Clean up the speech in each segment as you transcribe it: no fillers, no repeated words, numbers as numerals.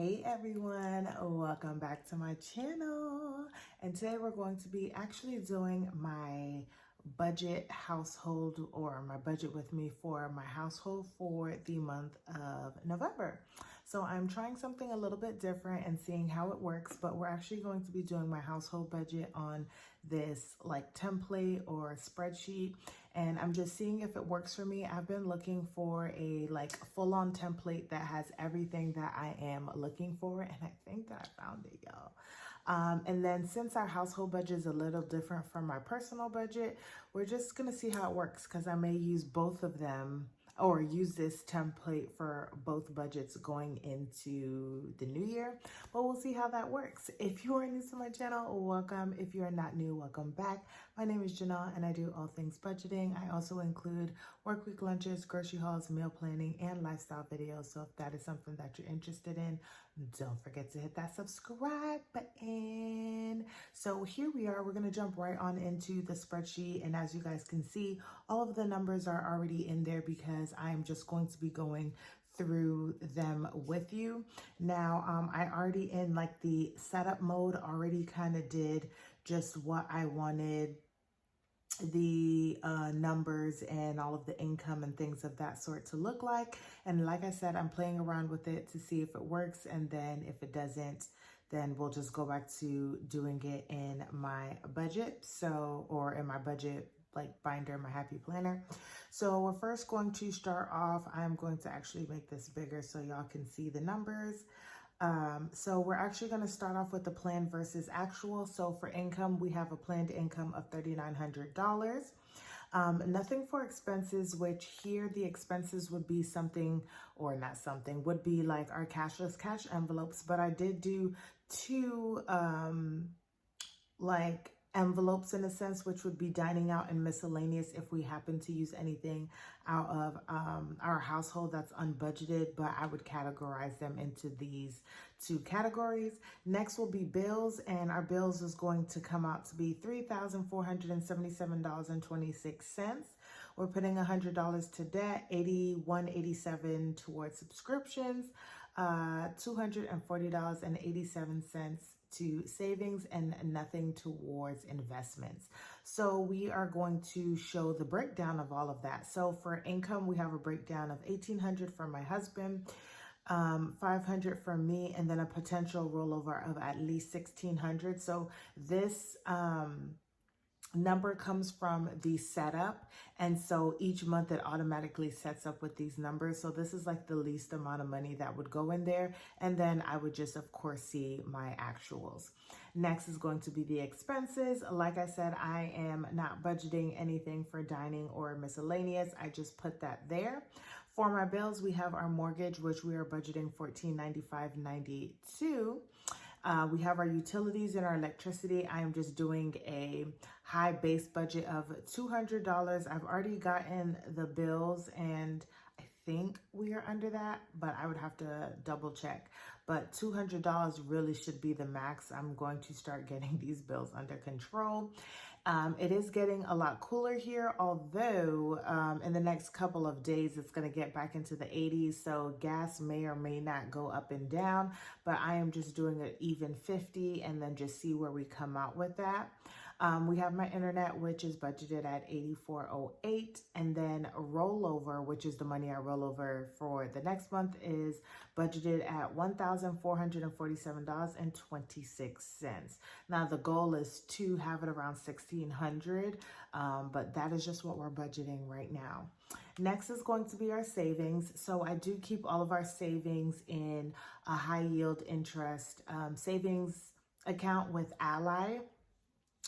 Hey everyone, welcome back to my channel. And today we're going to be actually doing my budget household, or my budget with me for my household for the month of November. So I'm trying something a little bit different and seeing how it works, but we're actually going to be doing my household budget on this like template or spreadsheet, and I'm just seeing if it works for me. I've been looking for a like full-on template that has everything that I am looking for, and I think that I found it, y'all. And then since our household budget is a little different from my personal budget, we're just gonna see how it works, because I may use both of them or use this template for both budgets going into the new year, but we'll see how that works. If you are new to my channel, welcome. If you are not new, welcome back. My name is Janelle and I do all things budgeting. I also include work week lunches, grocery hauls, meal planning, and lifestyle videos. So if that is something that you're interested in, don't forget to hit that subscribe button. So here we are, we're gonna jump right on into the spreadsheet. And as you guys can see, all of the numbers are already in there because I'm just going to be going through them with you. Now, I already in like the setup mode already kind of did just what I wanted the numbers and all of the income and things of that sort to look like. And like I said, I'm playing around with it to see if it works. And then if it doesn't, then we'll just go back to doing it in my budget. So, or in my budget like binder, my happy planner. So we're first going to start off. I'm going to actually make this bigger so y'all can see the numbers. So we're actually going to start off with the plan versus actual. So for income, we have a planned income of $3,900. Nothing for expenses, which here the expenses would be something, or not something, would be like our cashless cash envelopes. But I did do two like envelopes in a sense, which would be dining out and miscellaneous if we happen to use anything out of our household that's unbudgeted, but I would categorize them into these two categories. Next will be bills, and our bills is going to come out to be $3,477.26. We're putting $100 to debt, $81.87 towards subscriptions, $240.87 to savings, and nothing towards investments. So we are going to show the breakdown of all of that. So for income, we have a breakdown of $1,800 for my husband, $500 for me, and then a potential rollover of at least $1,600. So this number comes from the setup, and so each month it automatically sets up with these numbers. So this is like the least amount of money that would go in there, and then I would just of course see my actuals. Next is going to be the expenses. Like I said, I am not budgeting anything for dining or miscellaneous. I just put that there. For my bills, we have our mortgage, which we are budgeting $1,495.92. We have our utilities and our electricity. I am just doing a high base budget of $200. I've already gotten the bills, and I think we are under that, but I would have to double check. But $200 really should be the max. I'm going to start getting these bills under control. It is getting a lot cooler here, although in the next couple of days, it's going to get back into the 80s. So gas may or may not go up and down, but I am just doing an even 50 and then just see where we come out with that. We have my internet, which is budgeted at $84.08, and then a rollover, which is the money I roll over for the next month, is budgeted at $1,447.26. Now the goal is to have it around $1,600, but that is just what we're budgeting right now. Next is going to be our savings. So I do keep all of our savings in a high yield interest savings account with Ally.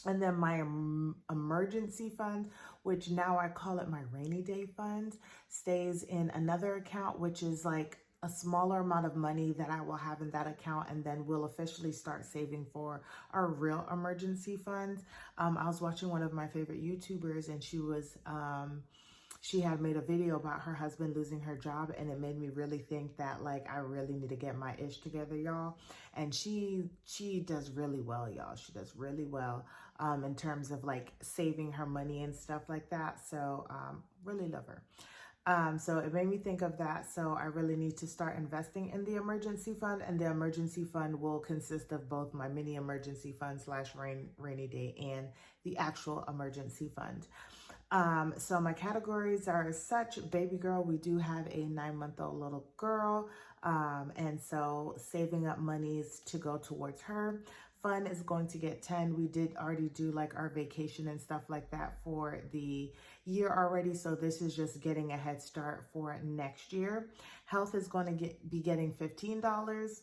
And then my emergency fund, which now I call it my rainy day fund, stays in another account, which is like a smaller amount of money that I will have in that account, and then we'll officially start saving for our real emergency fund. I was watching one of my favorite YouTubers, and she had made a video about her husband losing her job, and it made me really think that like I really need to get my ish together, y'all. And she does really well, y'all. She does really well in terms of like saving her money and stuff like that. So really love her. So it made me think of that. So I really need to start investing in the emergency fund, and the emergency fund will consist of both my mini emergency fund slash rainy day and the actual emergency fund. So my categories are as such: baby girl, we do have a 9-month-old little girl. And so saving up monies to go towards her. Fun is going to get 10. We did already do like our vacation and stuff like that for the year already. So this is just getting a head start for next year. Health is going to be getting $15.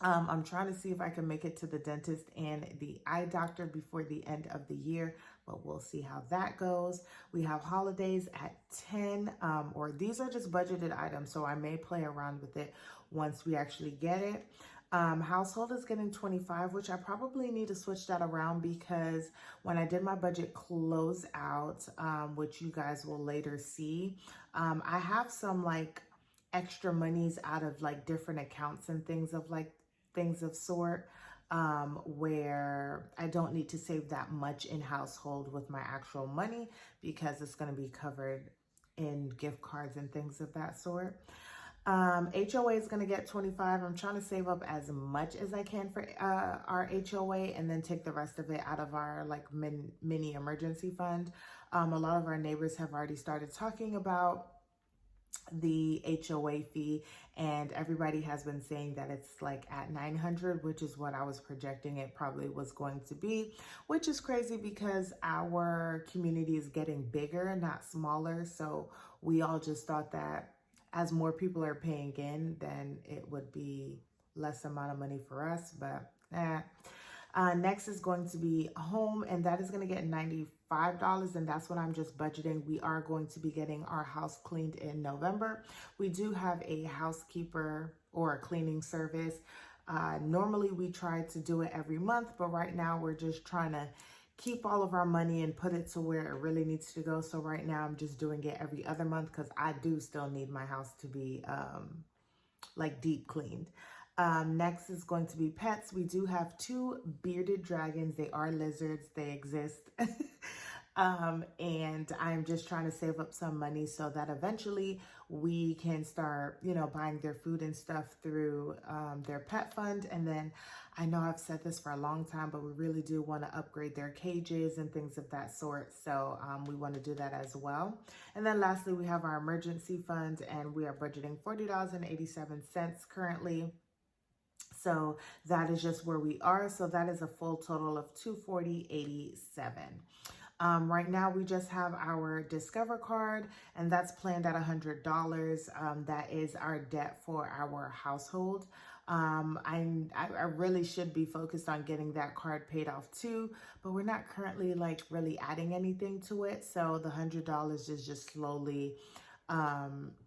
I'm trying to see if I can make it to the dentist and the eye doctor before the end of the year, but we'll see how that goes. We have holidays at 10, or these are just budgeted items, so I may play around with it once we actually get it. Household is getting 25, which I probably need to switch that around because when I did my budget close out, which you guys will later see, I have some like extra monies out of like different accounts and things of sort, where I don't need to save that much in household with my actual money because it's going to be covered in gift cards and things of that sort. HOA is going to get 25. I'm trying to save up as much as I can for our HOA and then take the rest of it out of our like mini emergency fund. A lot of our neighbors have already started talking about the HOA fee, and everybody has been saying that it's like at 900, which is what I was projecting it probably was going to be, which is crazy because our community is getting bigger, not smaller. So we all just thought that as more people are paying in, then it would be less amount of money for us, but next is going to be home, and that is going to get $95, and that's what I'm just budgeting. We are going to be getting our house cleaned in November. We do have a housekeeper or a cleaning service. Normally we try to do it every month, but right now we're just trying to keep all of our money and put it to where it really needs to go. So right now I'm just doing it every other month because I do still need my house to be like deep cleaned. Next is going to be pets. We do have 2 bearded dragons. They are lizards. They exist. And I'm just trying to save up some money so that eventually we can start, buying their food and stuff through their pet fund. And then I know I've said this for a long time, but we really do want to upgrade their cages and things of that sort. So we want to do that as well. And then lastly, we have our emergency fund, and we are budgeting $40.87 currently. So that is just where we are. So that is a full total of $240.87. Right now, we just have our Discover card, and that's planned at $100. That is our debt for our household. I really should be focused on getting that card paid off too, but we're not currently like really adding anything to it. So the $100 is just slowly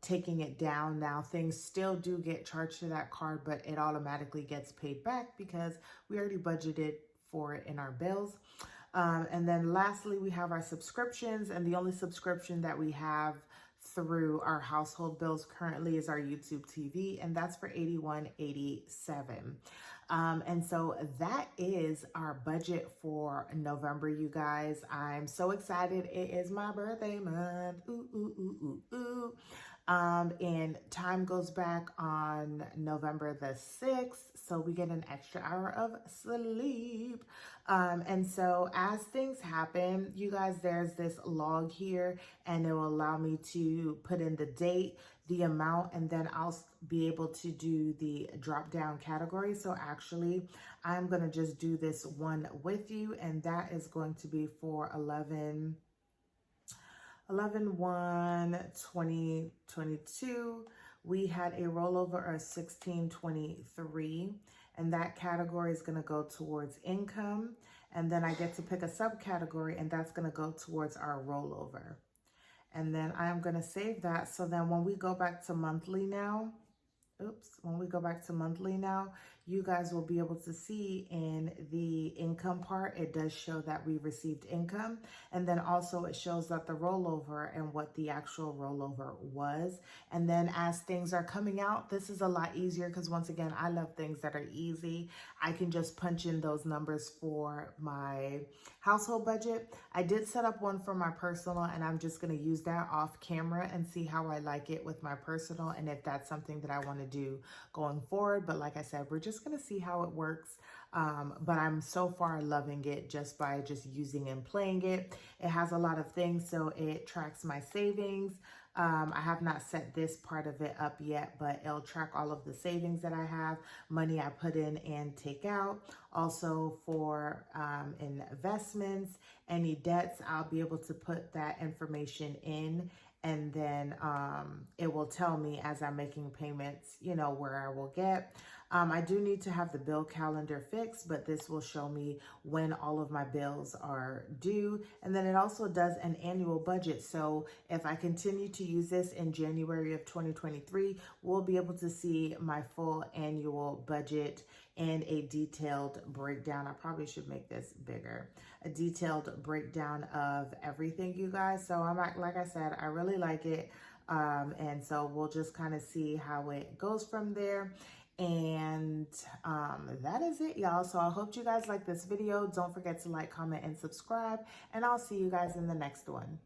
taking it down. Now things still do get charged to that card, but it automatically gets paid back because we already budgeted for it in our bills. And then lastly, we have our subscriptions, and the only subscription that we have through our household bills currently is our YouTube TV, and that's for $81.87. And so that is our budget for November, you guys. I'm so excited. It is my birthday month. Ooh, ooh, ooh, ooh, ooh. And time goes back on November the 6th, so we get an extra hour of sleep. And so as things happen, you guys, there's this log here, and it will allow me to put in the date, the amount, and then I'll be able to do the drop down category. So actually, I'm going to just do this one with you, and that is going to be for 11/1/2022. We had a rollover of 16/23, and that category is going to go towards income. And then I get to pick a subcategory, and that's going to go towards our rollover. And then I am going to save that. So then when we go back to monthly now, when we go back to monthly now, you guys will be able to see in the income part, it does show that we received income. And then also it shows that the rollover and what the actual rollover was. And then as things are coming out, this is a lot easier because once again, I love things that are easy. I can just punch in those numbers for my household budget. I did set up one for my personal, and I'm just going to use that off camera and see how I like it with my personal and if that's something that I want to do going forward. But like I said, we're just going to see how it works. But I'm so far loving it just by just using and playing it. It has a lot of things, so it tracks my savings. I have not set this part of it up yet, but it'll track all of the savings that I have, money I put in and take out. Also for investments, any debts, I'll be able to put that information in, and then it will tell me as I'm making payments, you know, where I will get. I do need to have the bill calendar fixed, but this will show me when all of my bills are due. And then it also does an annual budget. So if I continue to use this in January of 2023, we'll be able to see my full annual budget and a detailed breakdown. I probably should make this bigger. A detailed breakdown of everything, you guys. So like I said, I really like it. And so we'll just kind of see how it goes from there. And that is it, y'all. So I hope you guys like this video. Don't forget to like, comment, and subscribe. And I'll see you guys in the next one.